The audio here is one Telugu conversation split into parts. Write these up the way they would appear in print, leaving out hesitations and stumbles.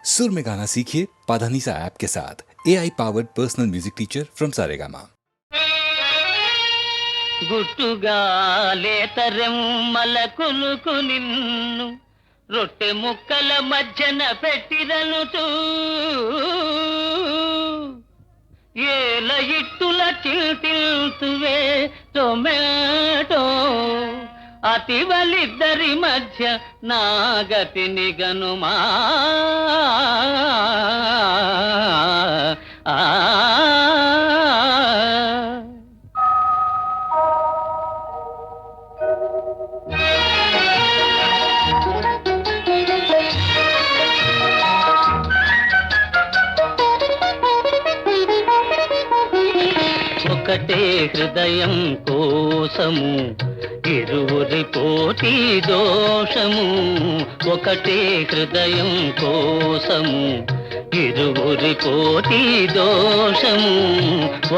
सुर में गाना सीखिए पाधानीसा ऐप के साथ। AI powered personal music teacher from Saregama. గుట్టుగా లేతరెమ్మల కులుకు నిన్ను రొట్టె ముక్కల మధ్యన పెట్టిరనుచూ ఏల ఇట్టుల చిల్తిల్తువే టొమాటో అతివలిద్దరి మధ్య నాగతిని గనుమా ఒకటే హృదయం కోసము ఇరువురి పోటీ దోషము ఒకటే హృదయం కోసము ఇరువురి పోటీ దోషము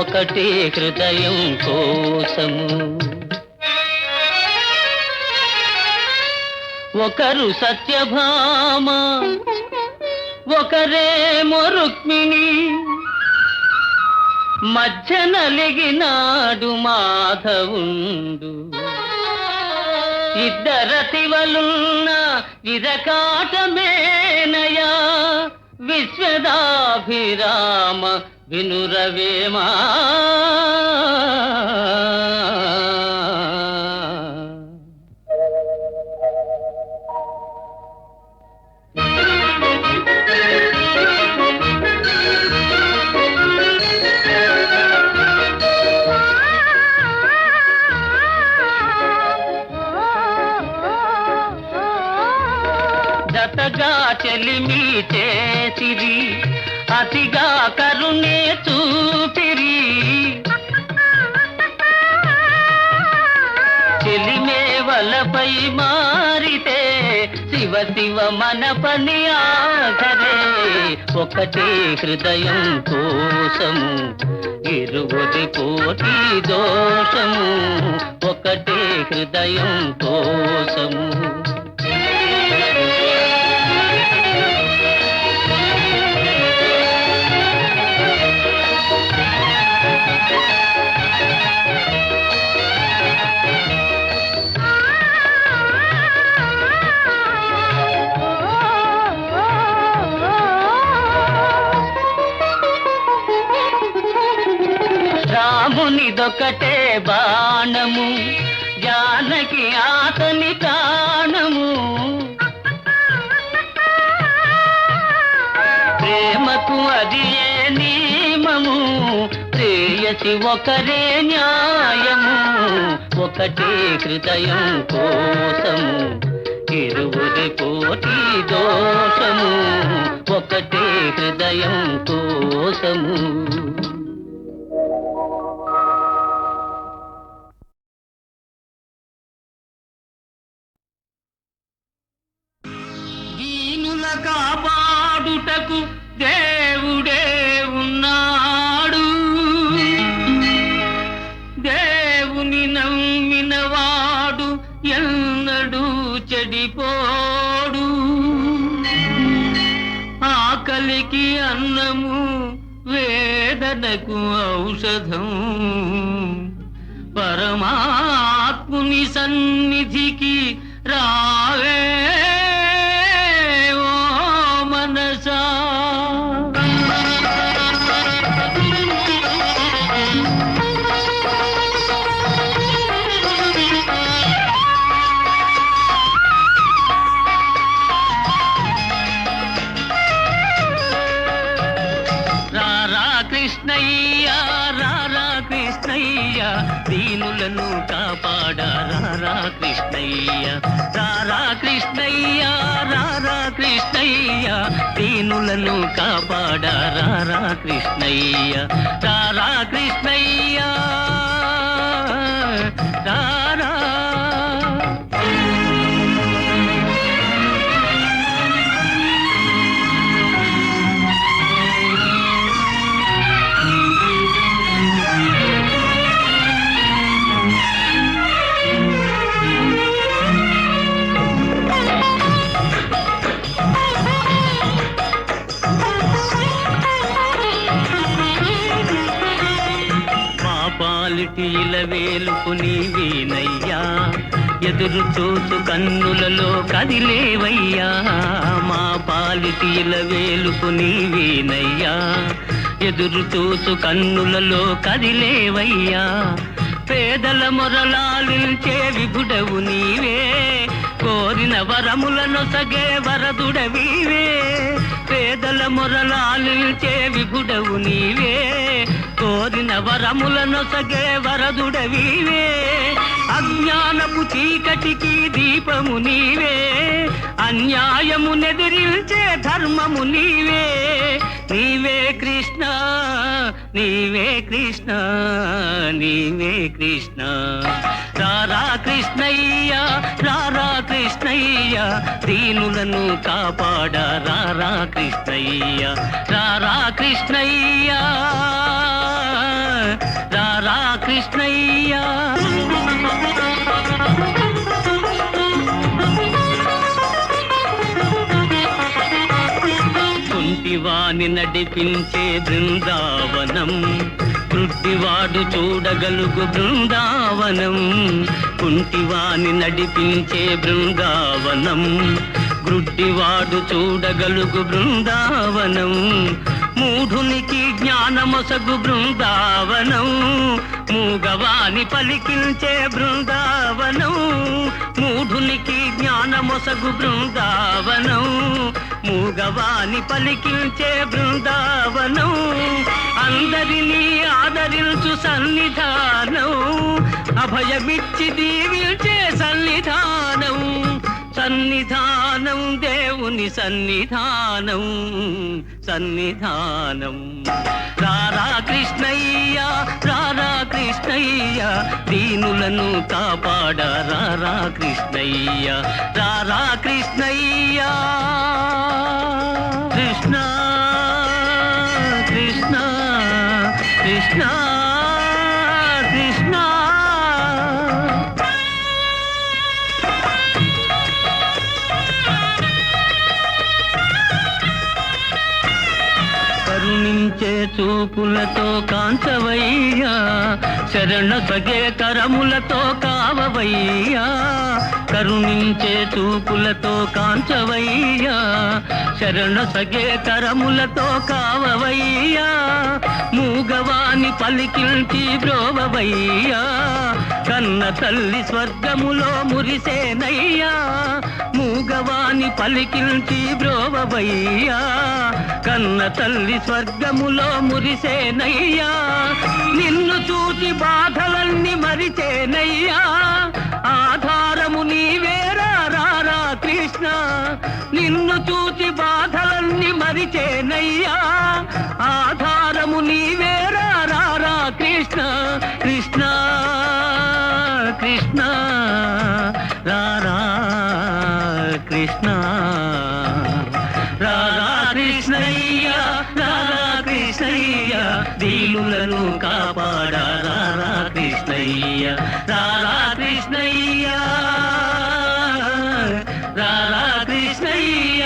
ఒకటే హృదయం కోసము ఒకరు సత్యభామ ఒకరేమో రుక్మిణి మధ్య నలిగినాడు మాధవుండు ఇద్దరతివలున్న ఇరకాటమేనయా విశ్వదాభిరామ వినురవేమా జతగా చెలిమి చేసిరి అతిగా కరుణే చూపిరి చెలిమే వలపై మారితే శివ శివ మన పని ఆఖరే ఒకటే హృదయం కోసము ఇరువురి పోటీ దోషము ఒకటే హృదయం కోసము రామునిదొకటే బాణము జానకి ఆతని ప్రాణము ప్రేమకు అది ఏ నియమము ప్రేయసి ఒకరే న్యాయము ఒకటే హృదయం కోసము ఇరువురి పోటీ దోషము ఒకటే హృదయం కోసము కాపాడుటకు దేవుడే ఉన్నాడు దేవుని నమ్మినవాడు ఎన్నడూ చెడిపోడు ఆకలికి అన్నము వేదనకు ఔషధం పరమాత్ముని సన్నిధికి రావే దీనులను కాపాడా రారా కృష్ణయ్య రారా కృష్ణయ్య రారా కృష్ణయ్య దీనులను కాపాడా రారా కృష్ణయ్య రారా కృష్ణయ్య రారా పాలిటి ఇలవేలుపు నీవేనయ్యా ఎదురు చూసు కన్నులలో కదిలేవయ్యా మా పాలిటి ఇలవేలుపు నీవేనయ్యా ఎదురు చూసు కన్నులలో కదిలేవయ్యా పేదల మొరలాలించే విభుడవు నీవే కోరిన వరములను సగే వరదుడవీవే పేదల మొరలాలించే విభుడవు నీవే కోరిన వరములను సగే వరదుడవీవే అజ్ఞానపు చీకటికి దీపము నీవే అన్యాయము నెదిరించే ధర్మము నీవే నీవే కృష్ణ నీవే కృష్ణ నీవే కృష్ణ రారా కృష్ణయ్య రారా కృష్ణయ్య దీనులను కాపాడ రారా కృష్ణయ్య రారా కృష్ణయ్య రారా కృష్ణయ్య కుంటివాని నడిపించే బృందావనం కృట్టివాడు చూడగలుగు బృందావనం కుంటివాని నడిపించే బృందావనం గ్రుడ్డివాడు చూడగలుగు బృందావనం మూఢునికి జ్ఞానమొసగు బృందావనం మూగవాని పలికించే బృందావనం మూఢునికి జ్ఞానమొసగు బృందావనం మూగవాని పలికించే బృందావనం అందరినీ ఆదరించు సన్నిధానం అభయమిచ్చి దీవించే సన్నిధానం సన్నిధానం దేవుని సన్నిధానం సన్నిధానం రారా కృష్ణయ్య రారా కృష్ణయ్య దీనులను కాపాడ రారా కృష్ణయ్య రారా కృష్ణయ్య కృష్ణ కృష్ణ కృష్ణ కృష్ణ కరుణించే చూపులతో కాంచవయ్యా శరణ సగే కరములతో కావవయ్యా కరుణించే చూపులతో కాంచవయ్యా శరణ సగే కరములతో కావవయ్యా మూగవాని పలికించి బ్రోవవయ్యా కన్న తల్లి స్వర్గములో మురిసేనయ్యా మూగవాని పలికించి బ్రోవవయ్యా కన్న తల్లి స్వర్గములో మురిసేనయ్యా నిన్ను చూసి బాధలన్నీ మరిచేనయ్యా ఆధారము నీవేరా రారా కృష్ణ నిన్ను చూసి బాధలన్నీ మరిచేనయ్యా ఆధారము నీవేరా రారా కృష్ణ కృష్ణ కృష్ణ రారా కృష్ణ రారా కృష్ణయ్య రారా కృష్ణయ్య దీనులను కాపాడ రారా కృష్ణయ్య రారా కృష్ణయ్య రారా కృష్ణయ్య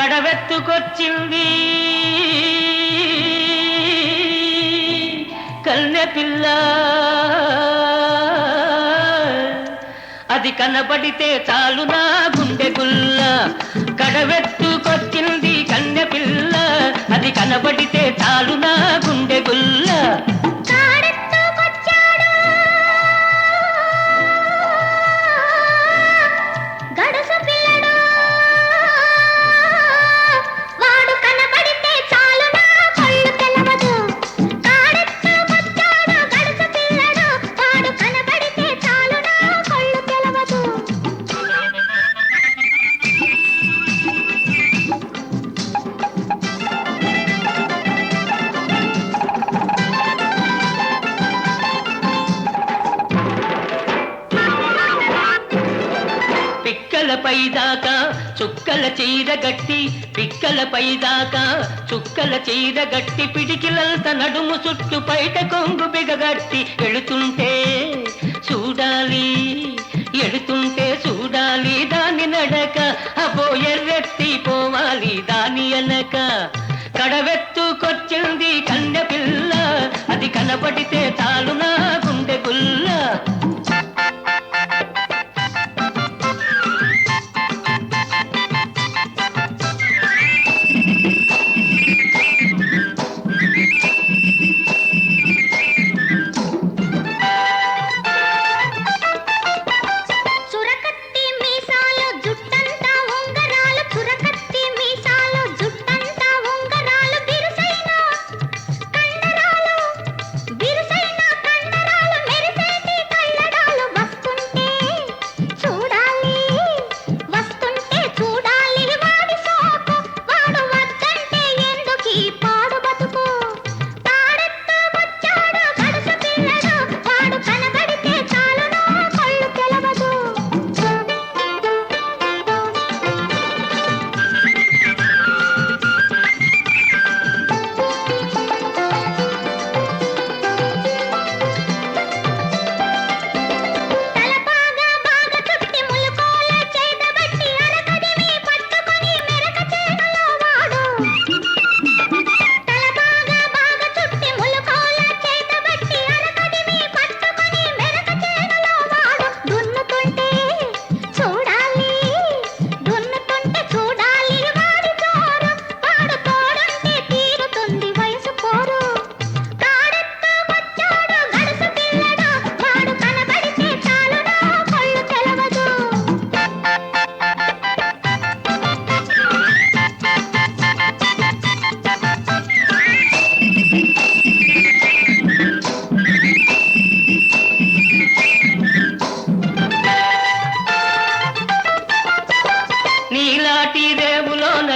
కడవెత్తుకొచ్చింది కన్నె పిల్ల అది కనబడితే చాలు నా గుండె గుల్ల కడవెత్తుకొచ్చింది కన్నె పిల్ల అది కనబడితే చాలు నా గుండె గుల్ల పిక్కలపై దాకా చుక్కల చీర గట్టి పిక్కలపై దాకా చుక్కల చీర గట్టి పిడికిలంత నడుము చుట్టు పైట కొంగు బిగగట్టి ఎడుతుంటే చూడాలి ఎడుతుంటే చూడాలి దాని నడక అబో ఎర్రెత్తి పోవాలి దాని అనక కడవెత్తుకొచ్చింది కన్నె పిల్ల అది కనబడితే చాలు నా గుండె గుల్ల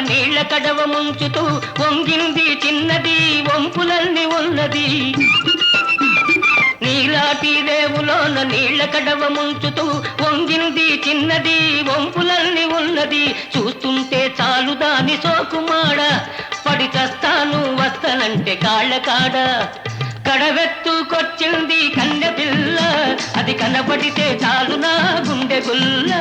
నీళ్ల కడవ ముంచుతూ వంగింది చిన్నది వంపులల్ని ఉన్నది నీలాటి రేవులోన నీళ్ల కడవ ముంచుతూ వంగింది చిన్నది వంపులల్ని ఉన్నది చూస్తుంటే చాలు దాని సోకుమాడ పడి చస్తాను వస్తనంటే కాళ్ళ కాడ కడవెత్తుకొచ్చింది కన్నె పిల్ల అది కనబడితే చాలు నా గుండె గుల్ల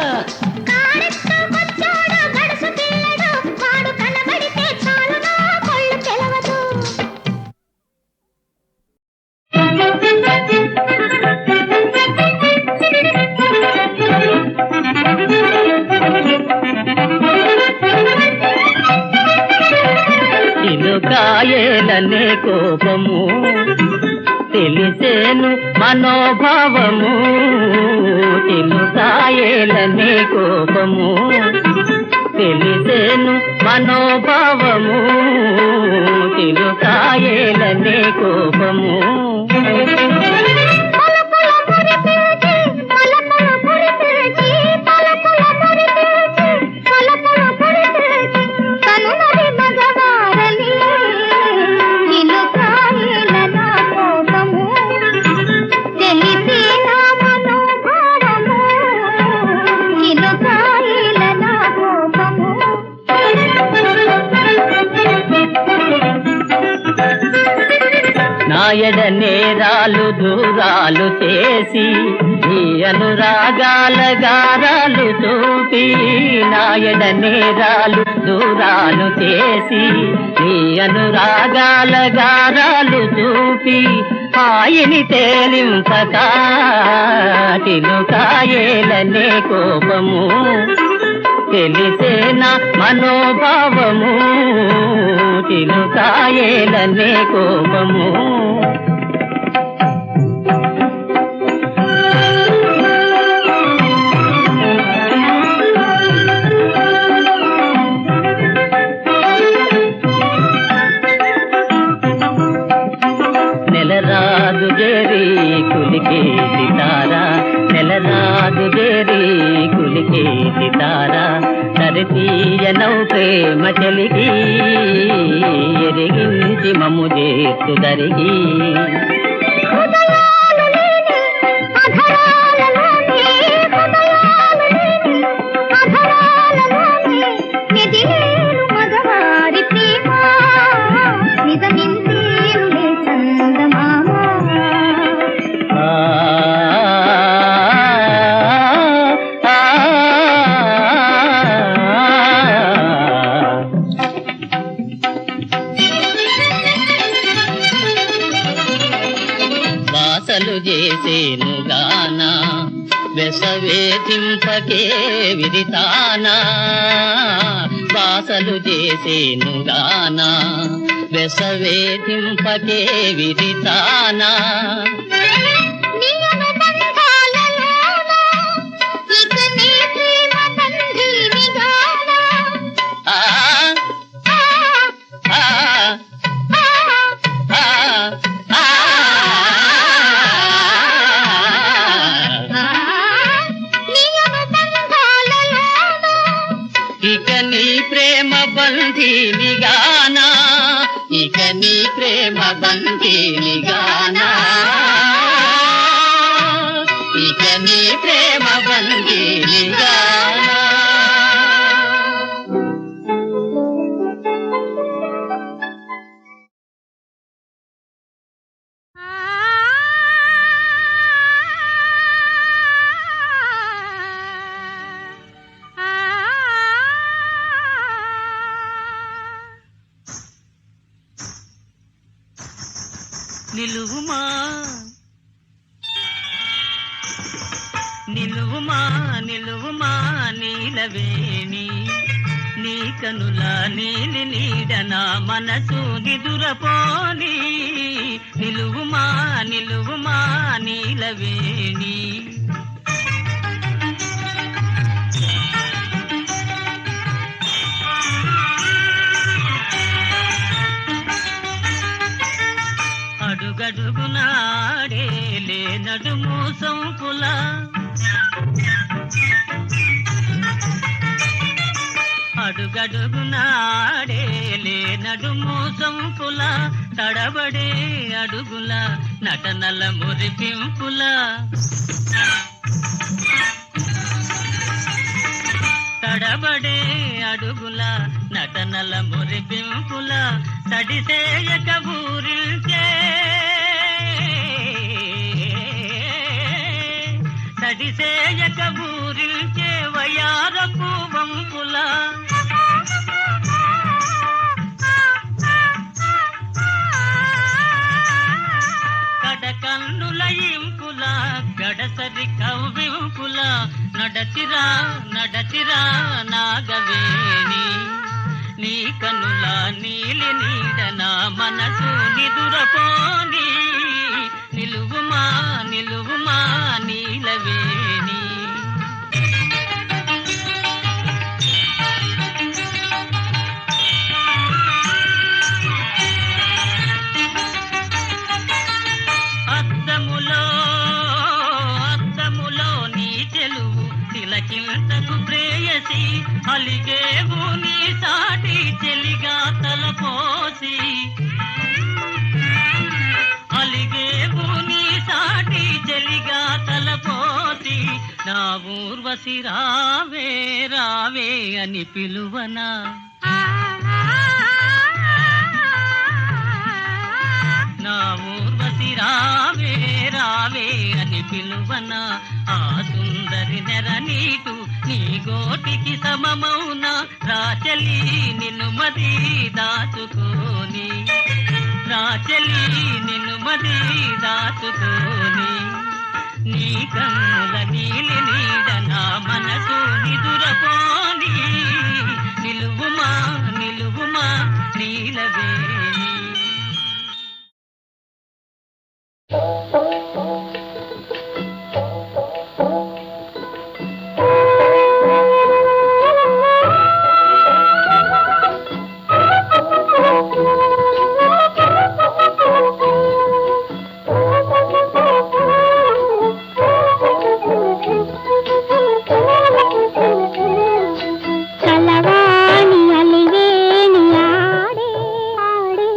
చిలుకాయేలనే కోపము తెలిసేను మనోభావము చిలుకాయేలనే కోపము తెలిసేను మనోభావము చిలుకాయేలనే కోపము నాయడ నేరాలు దూరాలు చేసి ఈ అనురాగాల గారాలు చూపి నాయడ నేరాలు దూరాలు చేసి ఈ అనురాగాల గారాలు చూపి ఆయని తేలింపక చిలుకాయేలనే కోపము తెలిసేనా మనోభావము చిలుకాయేలనే కోపము నెలరాజు జేరి కులికే సితారా నెలరాజు జేరి కులికే సితారా సరతీయనౌ ప్రేమ చెలిగి ఎరిగించి మమ్ము చేస్తు దరిగి అధరాలలోనే వెసవేధింపకే విరితానా బాసలు చేసేనుగానా వెసవేధింపకే విరితానా ఇక నీ ప్రేమ బంధీనిగానా ఇక నీ ప్రేమ బంధీనిగానా ఇక నీ ప్రేమ బంధీనిగానా నిలువుమా నిలువుమా నిలువుమా నీలవేణి నీ కనుల నీలి నీడన మనసు నిదురపోని నిలువుమా నిలువుమా నీలవేణి అడుగడుగునాడేలే నడుము సొంపుల అడుగడుగునాడేలే నడుము సొంపుల తడబడే అడుగుల నటనల మురిపింపుల తడబడే అడుగుల నటనల మురిపింపుల తడిసేయక ఊరిల్చే తడిసేయక ఊరిల్చే వయారపు వంపుల కడకన్నుల ఇంపుల గడసరి కవ్వింపుల నడచిరా నడచిరా నాగవేణి నీ కనుల నీలి నీడన మనసు నిదురపోని నిలువుమా నిలువుమా నీలవేణి అద్దములో అద్దములో నీ చెలువు తిలకింతకు ప్రేయసి అలిగేవు నీ సాటి చెలిగా తలపోసి అలిగేవు నీ సాటి చెలిగా తలపోసి నా ఊర్వశి రావే రావే అని పిలువనా నా ఊర్వశి రావే రావే అని పిలువనా ఆ సుందరి నెర నీటు నీ గోటికి సమమౌన రాచలి నిన్ను మది దాచుకోని రాచలి నిన్ను మది దాచుకోని నీ కన్నుల నీలి నీడ నా మనసు నిదురపోని నిలువుమా నిలువుమా నీలవేణి కలవాణి అలివేణి ఆడే ఆడే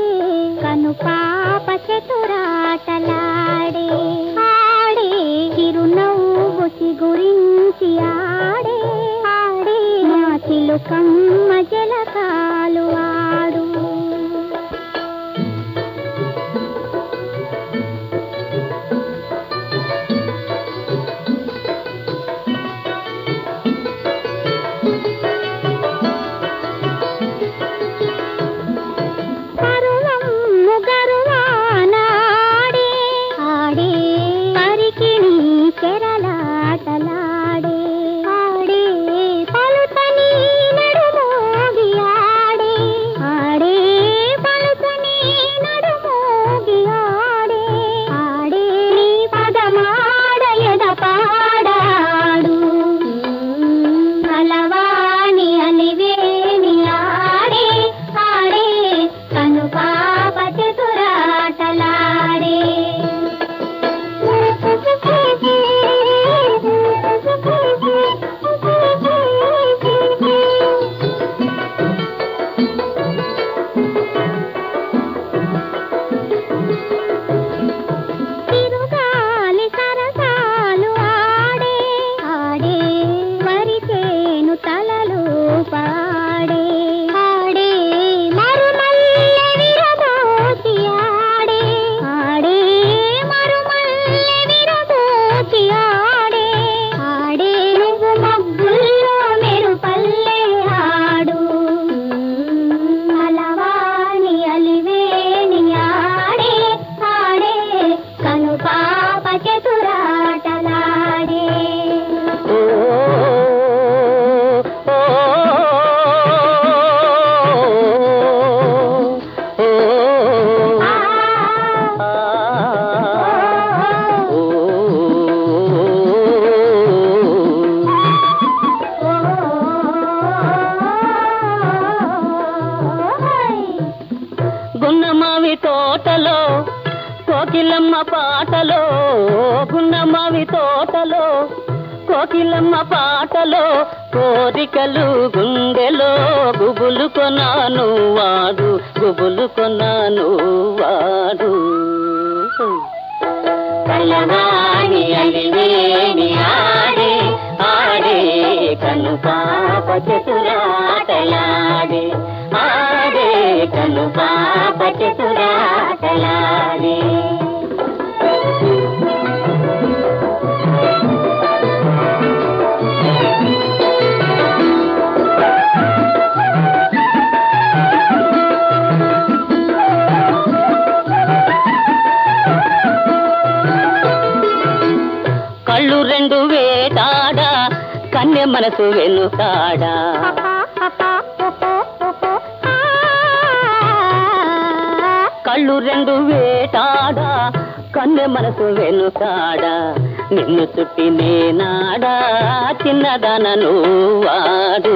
పాటలో గున్నమావి తోటలో కోకిలమ్మ పాటలో కోరికలు గుండెలో గుబులు కొనాను వాడు గుబులు కొనాను వాడు కలవాణి అలివేణి ఆడే ఆడే కను పాప చతురాటలాడే ఆడే కను పాప చతురాటలాడే కళ్ళు రెండు వేటాడా కన్నె మనసు వెనుకాడా కళ్ళు రెండు వేటాడా కన్నె మనసు వెనుకాడా నిన్ను చుట్టి నేనాడా చిన్నదనను వాడు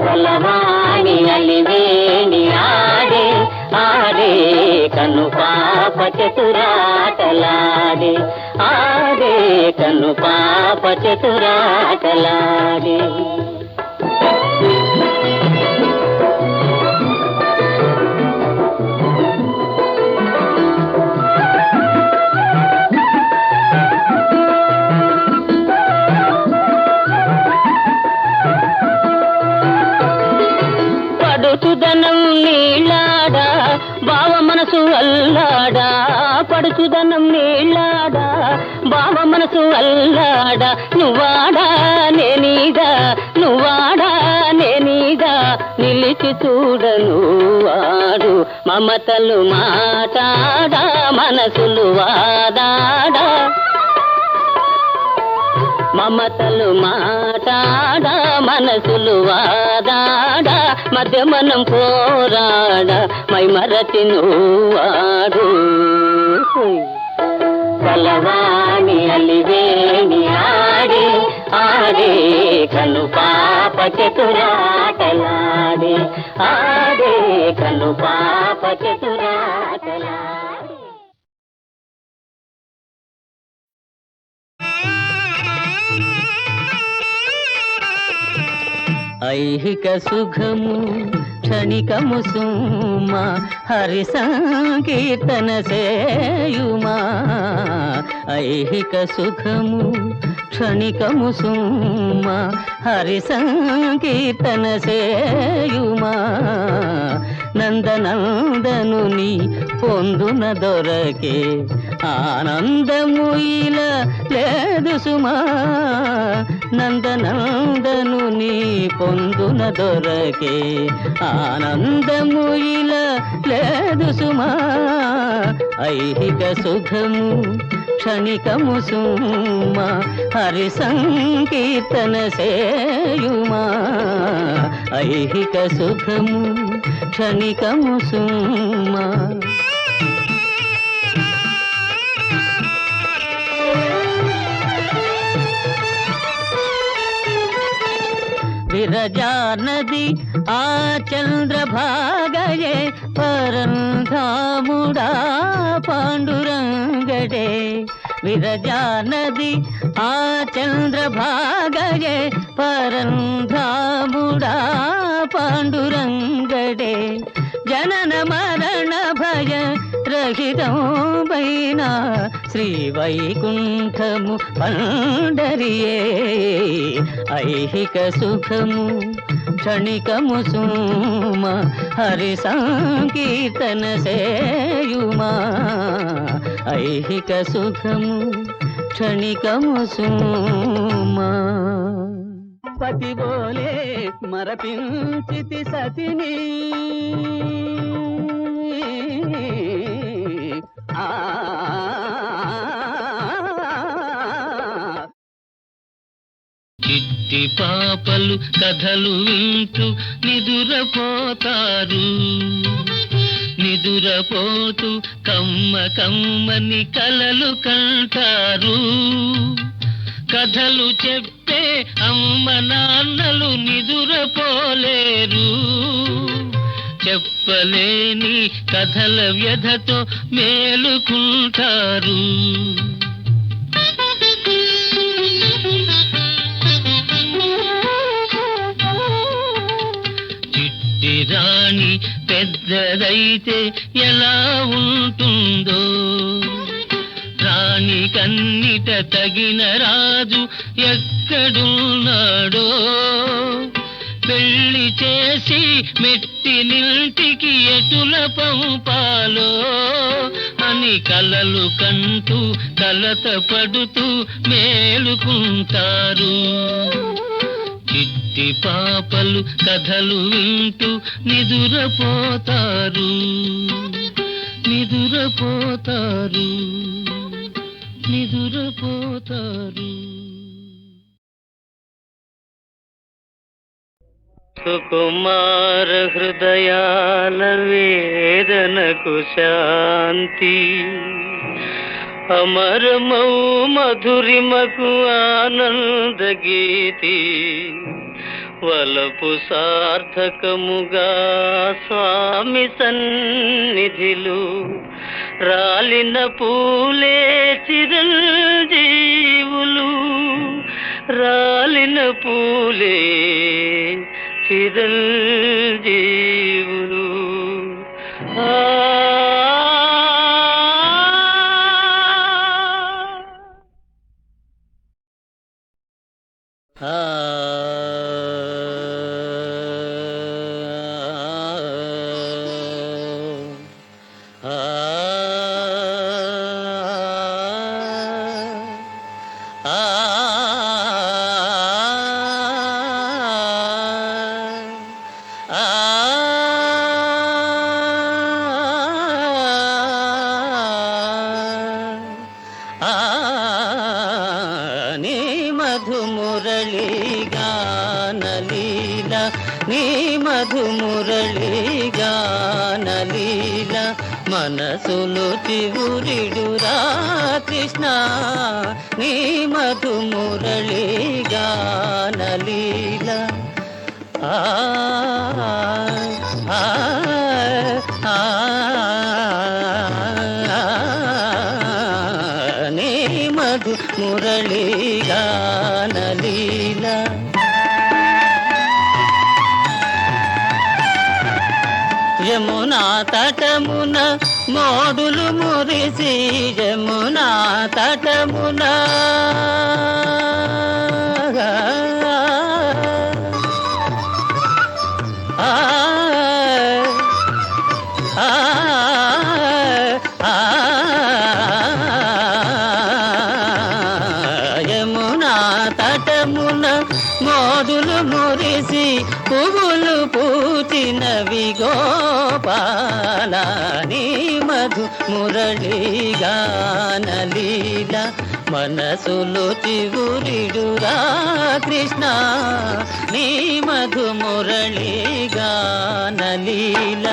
కలవాణి అలివేణి ఆడే ఆడే కను పాప చతురాటలాడే ఆడే కను పాప చతురాటలాడే పడుచుదనం నీళ్ళాడా బావ మనసు అల్లాడా పడుచుదనం నీళ్ళాడా బావ మనసు అల్లాడా నువ్వాడా నేనీగా నువ్వాడా నేనీగా నిలిచి చూడను వాడు మమతలు మాటాడా మనసులు వాదాడా మమతలు మాటాడా మనసులు వాదాడా మధ్య మనం పోరాడా మై మరచి నువ్వాడు కలవాణి అలివేణి ఆడే ఆడే కను పాప చతురాటలాడే ఆడే కను పాప చతురాటలాడే ఐహిక సుఖము క్షణికము సుమా హరి సంకీర్తన సేయుమా ఐహిక సుఖము క్షణికము సుమా హరి సంకీర్తన సేయుమా నందనందనుని పొందున దొరకే ఆనందము ఇలా లేదు సుమా నందనందనుని పొందున దొరకే ఆనందము ఇలా లేదు సుమా ఐహిక సుఖము క్షణికము సుమా హరి సంకీర్తన సేయుమా ఐహిక సుఖము క్షణికము సుమా విరజానది ఆ చంద్రభాగయే పరంధాముడా పాండురంగడే విరజానది ఆ చంద్రభాగయే పరంధాముడా పాండురంగడే జనన మరణ భయ రహితం వైనా శ్రీ వైకుంఠము పండరియే ఐహిక సుఖము క్షణికము సుమా హరి సంకీర్తన సేయుమా ఐహిక సుఖము క్షణికము సుమా పతిబోలే మరపించితి సతిని చిట్టి పాపలు కథలు వింటూ నిదురపోతారు నిదురపోతూ కమ్మ కమ్మని కలలు కంటారు కథలు చెప్పే అమ్మ నాన్నలు నిదురపోలేరు చెప్పలేని కథల వ్యధతో మేలుకుంటారు. చిట్టి రాణి పెద్దదైతే ఎలా ఉంటుందో, రాణి కన్నిట తగిన రాజు ఎక్కడున్నాడో, పెళ్లి చేసి మెట్టినింటికి ఎటుల పంపాలో అని కలలు కంటూ కలత పడుతూ మేలుకుంటారు. చిట్టి పాపలు కథలు వింటూ నిదురపోతారు, నిదురపోతారు, నిదురపోతారు. సుకుమార హృదయాల వేదనకు శాంతి, అమరమౌ మధురిమకు ఆనంద గీతి, వలపు సార్థకముగా స్వామి సన్నిధిలు రాలిన పూలే చిరంజీవులు, రాలిన పూలే చిరంజీవులు. నీ మధుమురళి గానలీల మనసులు చివురిడురా కృష్ణ, నీ మధుమురళి గానలీల. నీ మధుమురళి గానలీల. యమునా తటమున మోడులు మురిసి, యమునా తటమున యమునా తటమున మోదులు మురిసి పువ్వులు పూచినవి గోపాల, నీ మధు మురళి గానలీల మనసులు చివురిడురా కృష్ణ, నీ మధు మురళి గానలీల.